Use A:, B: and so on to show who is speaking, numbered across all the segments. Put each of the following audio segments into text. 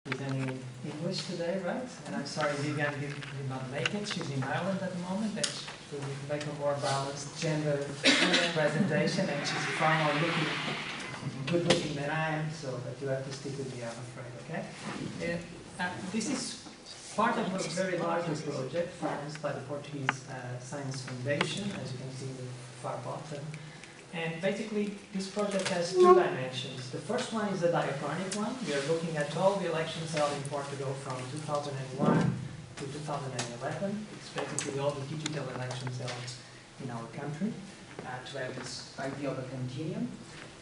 A: presenting in English today, right? And I'm sorry Viviane did not make it. She's in Ireland at the moment, and so we can make a more balanced gender presentation, and she's far more good looking than I am, so but you have to stick with me, I'm afraid, okay? This is part of a very larger project financed by the Portuguese Science Foundation, as you can see in the far bottom. And basically, this project has two dimensions. The first one is a diachronic one. We are looking at all the elections held in Portugal from 2001 to 2011. It's basically all the digital elections held in our country to have this idea of a continuum.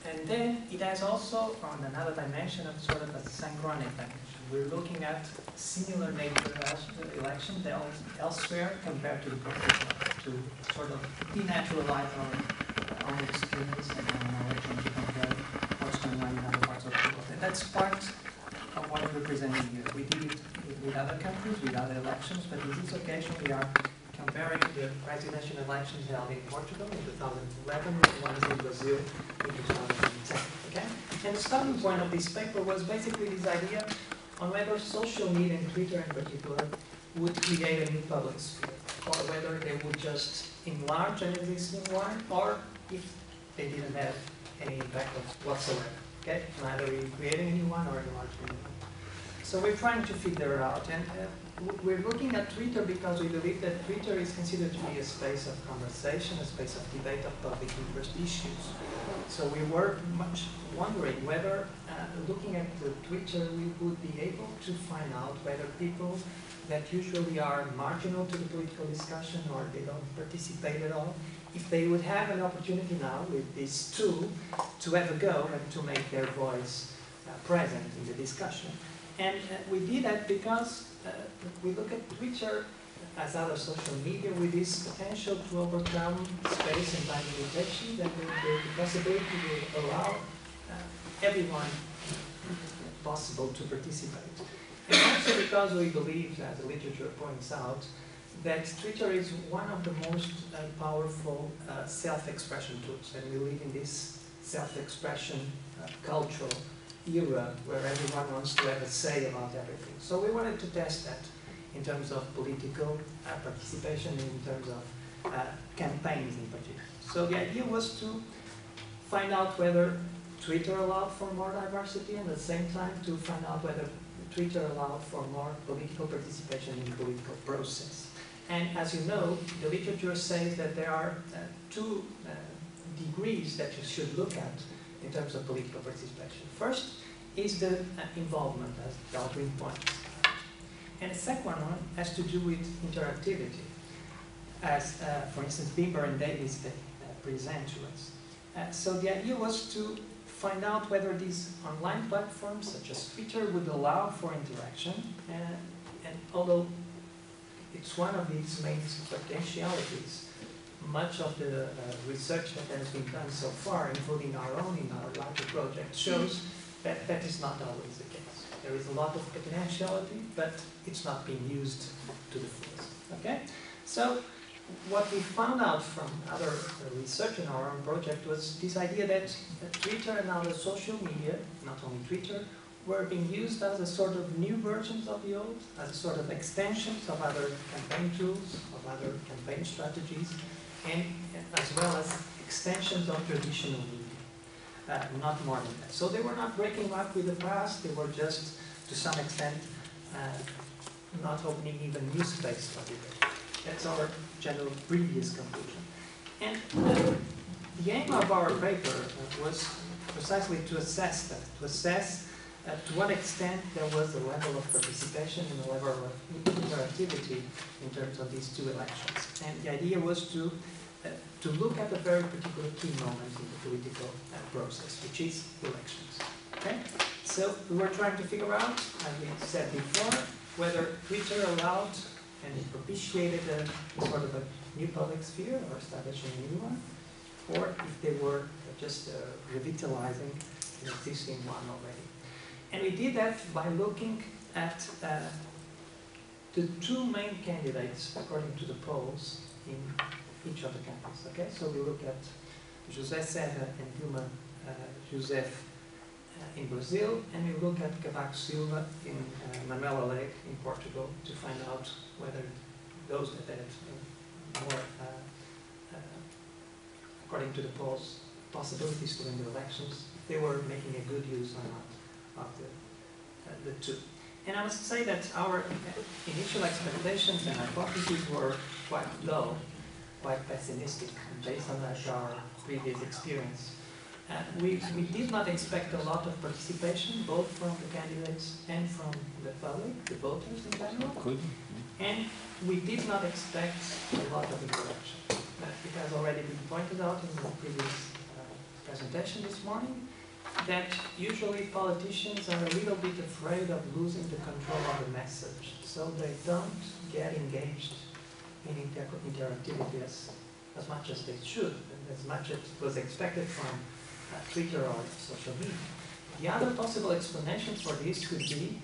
A: And then it has also, on another dimension, of sort of a synchronic dimension. We're looking at similar nature elections elsewhere compared to the Portuguese one, to sort of denaturalize our own experience and our knowledge and to compare what's going on in other parts of the world. And that's part of what we're presenting here. We did it with other countries, with other elections, but in this occasion we are comparing the presidential elections held in Portugal in 2011 with the ones in Brazil in 2010. Okay? And the starting point of this paper was basically this idea on whether social media, and Twitter in particular, would create a new public sphere, or whether they would just enlarge an existing one, or if they didn't have any impact whatsoever. Okay? Neither in creating a new one or enlarging a new one. So we're trying to figure out, and we're looking at Twitter because we believe that Twitter is considered to be a space of conversation, a space of debate of public interest issues. So we were much wondering whether, looking at the Twitter, we would be able to find out whether people that usually are marginal to the political discussion or they don't participate at all, if they would have an opportunity now with this tool to have a go and to make their voice present in the discussion. And we did that because we look at Twitter as other social media with this potential to overcome space and time limitations, and the possibility to allow everyone possible to participate. And also because we believe, as the literature points out, that Twitter is one of the most powerful self-expression tools, and we live in this self-expression cultural era where everyone wants to have a say about everything. So we wanted to test that in terms of political participation, in terms of campaigns in particular. So the idea was to find out whether Twitter allowed for more diversity, and at the same time to find out whether Twitter allowed for more political participation in the political process. And as you know, the literature says that there are two degrees that you should look at in terms of political participation. First is the involvement, as Baldwin points out. And the second one has to do with interactivity, as, for instance, Bimber and Davis present to us. So the idea was to find out whether these online platforms, such as Twitter, would allow for interaction, and although it's one of its main potentialities, much of the research that has been done so far, including our own in our larger project, shows that that is not always the case. There is a lot of potentiality, but it's not being used to the fullest. Okay? So what we found out from other research in our own project was this idea that Twitter and other social media, not only Twitter, were being used as a sort of new versions of the old, as a sort of extensions of other campaign tools, of other campaign strategies, and as well as extensions of traditional media, not more than that. So they were not breaking up with the past, they were just, to some extent, not opening even new space for debate. That's our general previous conclusion. And the aim of our paper was precisely to assess that, to assess to what extent there was a level of participation and a level of interactivity in terms of these two elections. And the idea was to look at a very particular key moment in the political process, which is elections. Okay? So we were trying to figure out, as we said before, whether Twitter allowed and it propitiated a sort of a new public sphere or establishing a new one, or if they were just revitalizing an existing one already. And we did that by looking at the two main candidates, according to the polls, in each of the countries. Okay, so we look at José Serra and Dilma Rousseff in Brazil, and we look at Cavaco Silva in Manuel Alegre in Portugal to find out whether those that had more, according to the polls, possibilities to win the elections, they were making a good use or not of the two. And I must say that our initial expectations and hypotheses were quite low, quite pessimistic, based on our previous experience. We did not expect a lot of participation, both from the candidates and from the public, the voters in general. And we did not expect a lot of interaction. It has already been pointed out in the previous presentation this morning that usually politicians are a little bit afraid of losing the control of the message, so they don't get engaged in interactivity as much as they should, and as much as was expected from Twitter or social media. The other possible explanations for this could be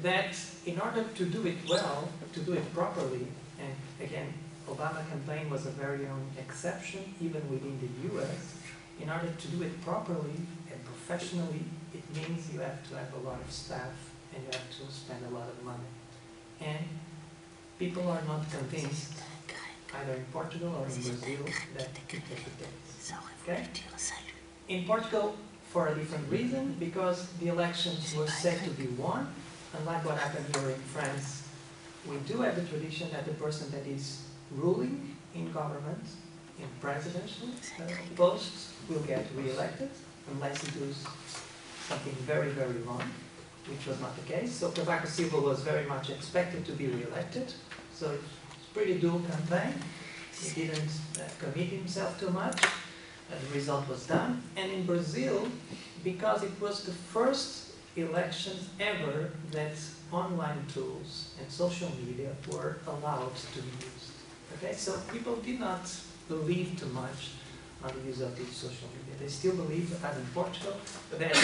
A: that in order to do it well, to do it properly, and again, Obama campaign was a very own exception, even within the US, in order to do it properly and professionally, it means you have to have a lot of staff and you have to spend a lot of money. And people are not convinced, either in Portugal or in Brazil, that it is the case. Okay? In Portugal, for a different reason, because the elections were said to be won. Unlike what happened here in France, we do have the tradition that the person that is ruling in government, in presidential posts, will get re-elected, unless he does something very, very wrong, which was not the case. So Cavaco Silva was very much expected to be re-elected. So it's a pretty dual campaign. He didn't commit himself too much. The result was done. And in Brazil, because it was the first elections ever that online tools and social media were allowed to be used. Okay, so people did not believe too much on the use of these social media. They still believe, as in Portugal, that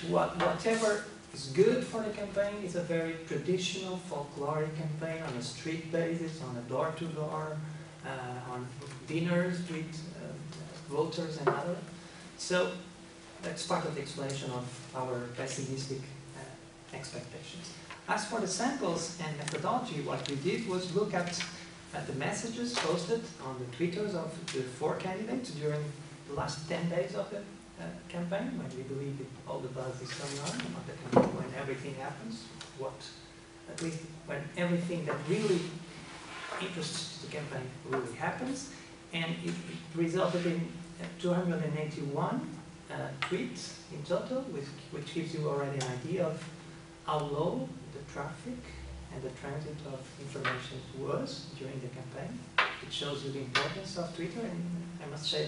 A: whatever is good for the campaign is a very traditional, folkloric campaign on a street basis, on a door-to-door, on dinners, street voters and other. So that's part of the explanation of our pessimistic expectations. As for the samples and methodology, what we did was look at the messages posted on the Twitters of the 4 candidates during the last 10 days of the campaign, when we believe all the buzz is going on, not the campaign, when everything happens, at least when everything that really interests the campaign really happens. And it resulted in 281 tweets in total, which gives you already an idea of how low the traffic and the transit of information was during the campaign. It shows you the importance of Twitter, and I must say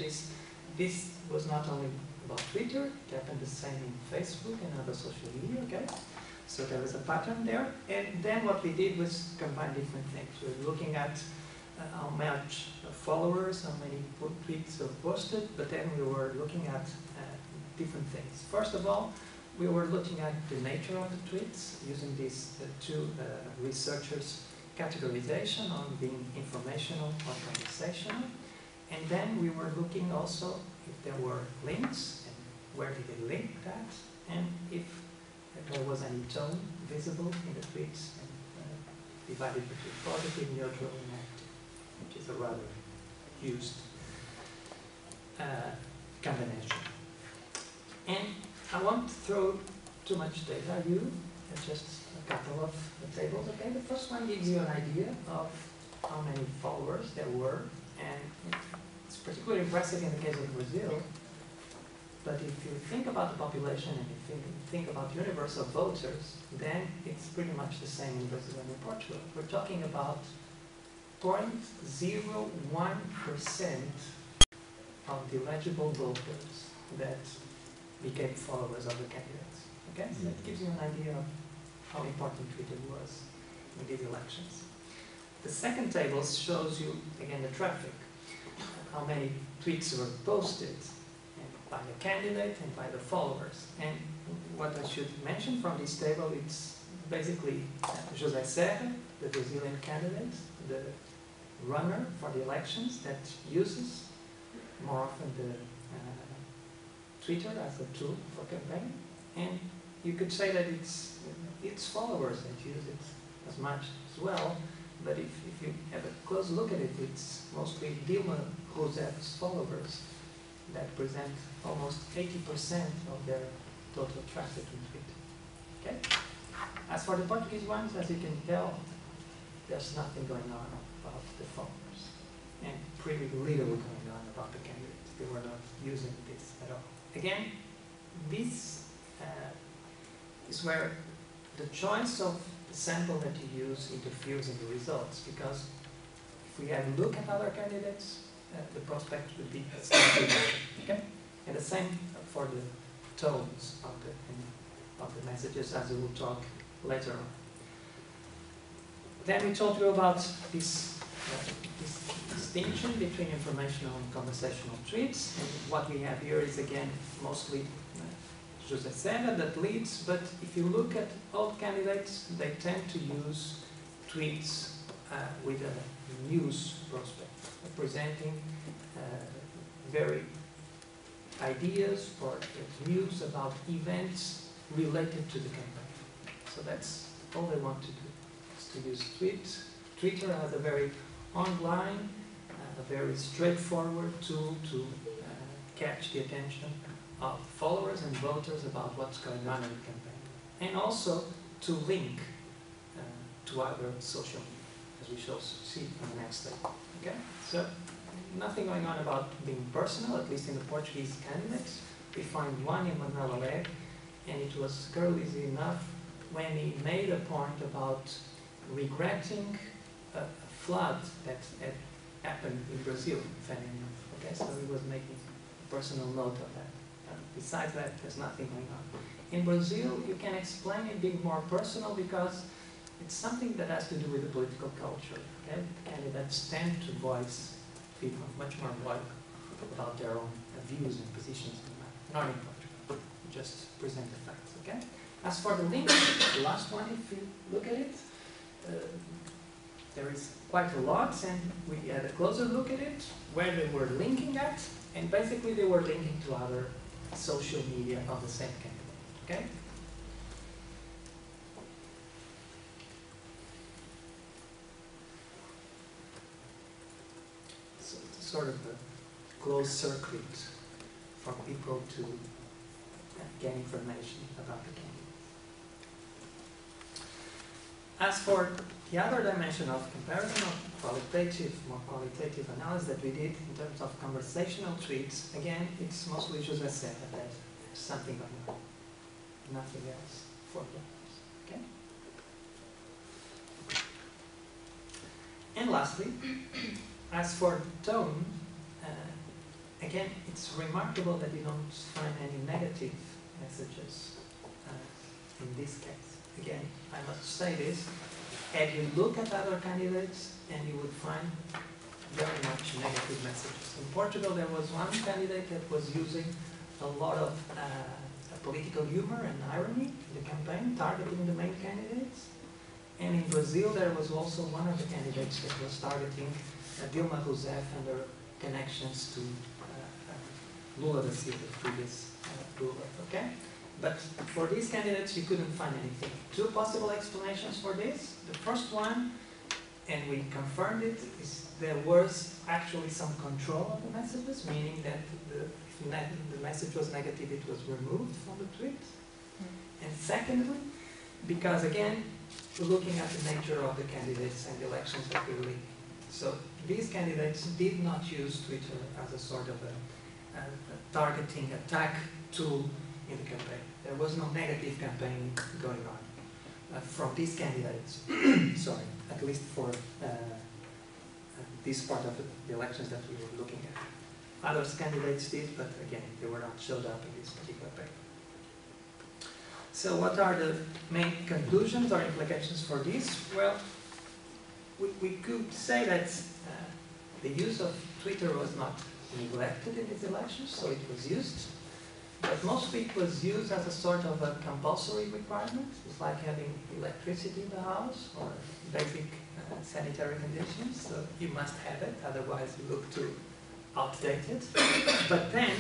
A: this was not only about Twitter, it happened the same in Facebook and other social media, okay? So there was a pattern there, and then what we did was combine different things. We were looking at how much followers, how many tweets were posted, but then we were looking at different things. First of all, we were looking at the nature of the tweets, using these 2 researchers' categorization on being informational or conversational. And then we were looking also if there were links, and where did they link that, and if there was any tone visible in the tweets, and divided between positive, neutral, and negative, which is a rather used combination. And I won't throw too much data at you, just a couple of tables, okay? The first one gives you an idea of how many followers there were, and it's particularly impressive in the case of Brazil, but if you think about the population and if you think about the universe of voters, then it's pretty much the same in Brazil and in Portugal. We're talking about 0.01% of the eligible voters that became followers of the candidates. Okay, so that gives you an idea of how important Twitter was in these elections. The second table shows you, again, the traffic, how many tweets were posted by the candidate and by the followers. And what I should mention from this table, it's basically José Serra, the Brazilian candidate, the runner for the elections that uses more often the Twitter as a tool for campaign, and you could say that its followers that use it as much as well. But if you have a close look at it, it's mostly Dilma Rousseff's followers that present almost 80% of their total traffic in Twitter. Okay? As for the Portuguese ones, as you can tell, there's nothing going on about the followers, and pretty little going on about the candidates. They were not using this at all. Again, this is where the choice of the sample that you use interferes in the results, because if we have a look at other candidates, the prospect would be slightly different. Okay? And the same for the tones of the messages, as we will talk later on. Then we told you about this distinction between informational and conversational tweets. And what we have here is, again, mostly José Serra that leads, but if you look at all candidates, they tend to use tweets with a news prospect, presenting very ideas or news about events related to the campaign. So that's all they want to do, is to use tweets. Twitter has a very online, a very straightforward tool to catch the attention of followers and voters about what's going on in the campaign, and also to link to other social media, as we shall see on the next slide. Okay, so nothing going on about being personal, at least in the Portuguese candidates. We find one in Manuel Alegre, and it was curiously enough when he made a point about regretting a flood that had happened in Brazil, funny enough. Okay, so he was making a personal note of that. Besides that, there's nothing going on. In Brazil, you can explain it being more personal because it's something that has to do with the political culture. Okay? Candidates tend to voice, people much more vocal about their own views and positions in life. Not in Portugal. Just present the facts. Okay? As for the link, the last one, if you look at it, there is quite a lot, and we had a closer look at it, where they were linking at, and basically they were linking to other social media of the same candidate. Okay? So it's sort of a closed circuit for people to get information about the candidate. As for the other dimension of comparison, of more qualitative analysis that we did in terms of conversational tweets, again, it's mostly José Serra that there's something going on. Nothing else for the others. Okay? And lastly, as for tone, again, it's remarkable that you don't find any negative messages in this case. Again, I must say this, and you look at other candidates and you would find very much negative messages. In Portugal, there was one candidate that was using a lot of political humor and irony in the campaign, targeting the main candidates. And in Brazil, there was also one of the candidates that was targeting Dilma Rousseff and her connections to Lula da Silva, the previous ruler. Okay? But for these candidates, you couldn't find anything. Two possible explanations for this. The first one, and we confirmed it, is there was actually some control of the messages, meaning that if the message was negative, it was removed from the tweet. And secondly, because again, we're looking at the nature of the candidates and the elections that we're leading. So these candidates did not use Twitter as a sort of a targeting attack tool in the campaign. There was no negative campaign going on from these candidates. Sorry, at least for this part of the elections that we were looking at. Other candidates did, but again, they were not showed up in this particular paper. So what are the main conclusions or implications for this? Well, we could say that the use of Twitter was not neglected in these elections, so it was used. But mostly it was used as a sort of a compulsory requirement. It's like having electricity in the house or basic sanitary conditions. So you must have it, otherwise you look too outdated. But then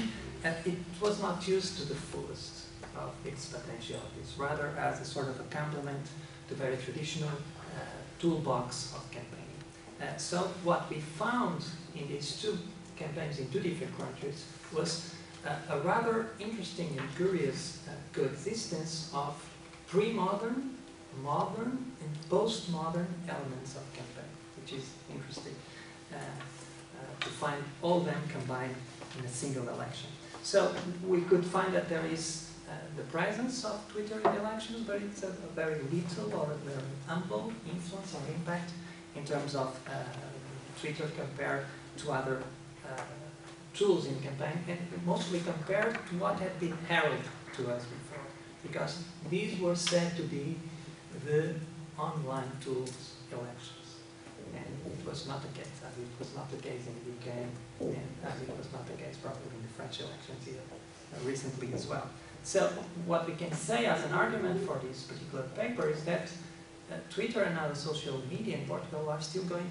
A: it was not used to the fullest of its potentialities, rather as a sort of a complement to very traditional toolbox of campaigning. So what we found in these two campaigns in two different countries was a rather interesting and curious coexistence of pre-modern, modern, and postmodern elements of campaign, which is interesting to find all of them combined in a single election. So we could find that there is the presence of Twitter in elections, but it's a very little or a very humble influence or impact in terms of Twitter compared to other tools in campaign, and mostly compared to what had been heralded to us before, because these were said to be the online tools elections. And it was not the case, as it was not the case in the UK, and as it was not the case probably in the French elections either, recently as well. So what we can say as an argument for this particular paper is that Twitter and other social media in Portugal are still going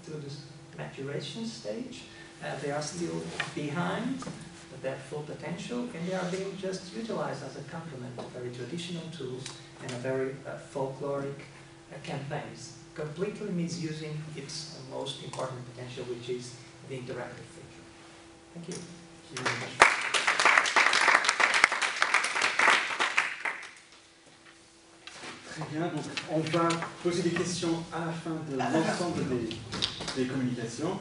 A: through this maturation stage. They are still behind that full potential, and they are being just utilized as a complement to very traditional tools and a very folkloric campaigns, completely misusing its most important potential, which is the interactive feature. Thank you. Thank you very much.
B: Très bien, donc on va poser des questions à la fin de l'ensemble des communications.